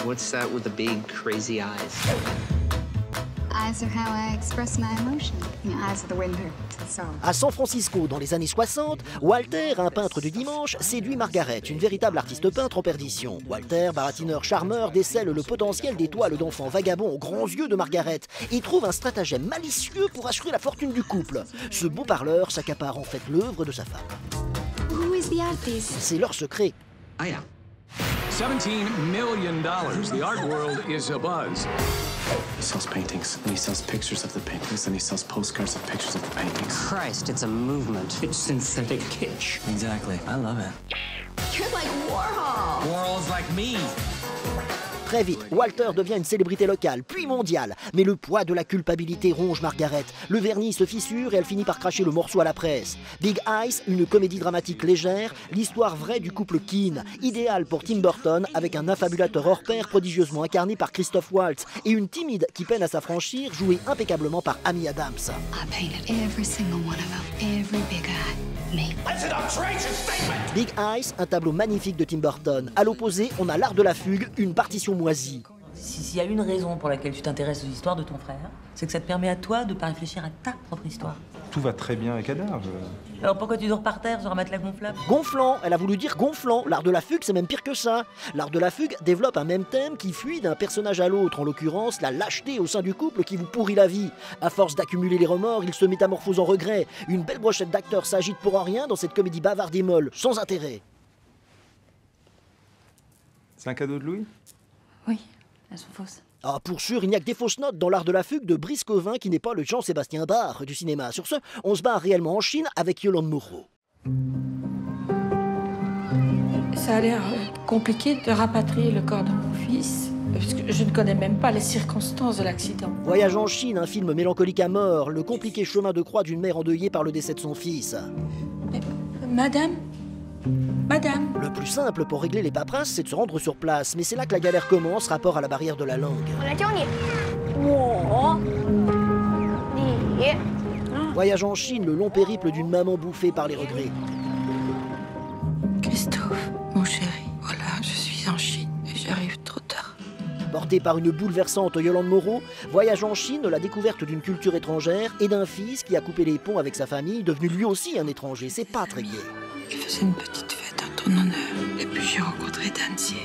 What's that with the big, crazy eyes? Eyes are how I express my emotion. The eyes of the winter. So. À San Francisco, dans les années 60, Walter, un peintre du dimanche, séduit Margaret, une véritable artiste peintre en perdition. Walter, baratineur charmeur, décèle le potentiel des toiles d'enfants vagabonds aux grands yeux de Margaret et trouve un stratagème malicieux pour assurer la fortune du couple. Ce beau parleur s'accapare en fait l'œuvre de sa femme. Who is the artist? C'est leur secret. Ah, yeah. $17 million. The art world is abuzz. He sells paintings, and he sells pictures of the paintings, and he sells postcards of pictures of the paintings. Christ, it's a movement. It's synthetic kitsch. Exactly. I love it. You're like Warhol. Warhol's like me. Très vite, Walter devient une célébrité locale, puis mondiale. Mais le poids de la culpabilité ronge Margaret. Le vernis se fissure et elle finit par cracher le morceau à la presse. Big Eyes, une comédie dramatique légère, l'histoire vraie du couple Keane, idéal pour Tim Burton avec un affabulateur hors pair prodigieusement incarné par Christoph Waltz et une timide qui peine à s'affranchir, jouée impeccablement par Amy Adams. I painted every single one of them. Every big eye. Me. Big Eyes, un tableau magnifique de Tim Burton. À l'opposé, on a l'art de la fugue, une partition moisie. S'il y a une raison pour laquelle tu t'intéresses aux histoires de ton frère, c'est que ça te permet à toi de ne pas réfléchir à ta propre histoire. Tout va très bien avec Ada. Alors pourquoi tu dors par terre sur un matelas gonflable? Gonflant, elle a voulu dire gonflant. L'art de la fugue, c'est même pire que ça. L'art de la fugue développe un même thème qui fuit d'un personnage à l'autre, en l'occurrence la lâcheté au sein du couple qui vous pourrit la vie. À force d'accumuler les remords, il se métamorphose en regret. Une belle brochette d'acteurs s'agite pour rien dans cette comédie bavarde et molle, sans intérêt. C'est un cadeau de Louis? Oui, elles sont fausses. Ah, pour sûr, il n'y a que des fausses notes dans l'art de la fugue de Brice Covin qui n'est pas le Jean-Sébastien Bach du cinéma. Sur ce, on se bat réellement en Chine avec Yolande Moreau. Ça a l'air compliqué de rapatrier le corps de mon fils, parce que je ne connais même pas les circonstances de l'accident. Voyage en Chine, un film mélancolique à mort, le compliqué chemin de croix d'une mère endeuillée par le décès de son fils. Mais, madame, Le plus simple pour régler les paperasses, c'est de se rendre sur place, mais c'est là que la galère commence, rapport à la barrière de la langue. Voyage en Chine, le long périple d'une maman bouffée par les regrets. Christophe, mon chéri, voilà, je suis en Chine et j'arrive trop tard. Porté par une bouleversante Yolande Moreau, Voyage en Chine, la découverte d'une culture étrangère et d'un fils qui a coupé les ponts avec sa famille, devenu lui aussi un étranger. C'est pas très gai. Il faisait une petite fête en ton honneur, et puis j'ai rencontré Danzier.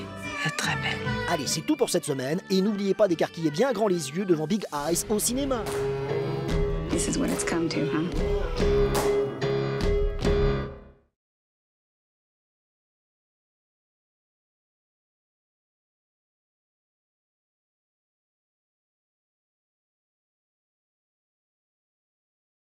Elle est très belle. Allez, c'est tout pour cette semaine, et n'oubliez pas d'écarquiller bien grand les yeux devant Big Eyes au cinéma. This is what it's come to, huh?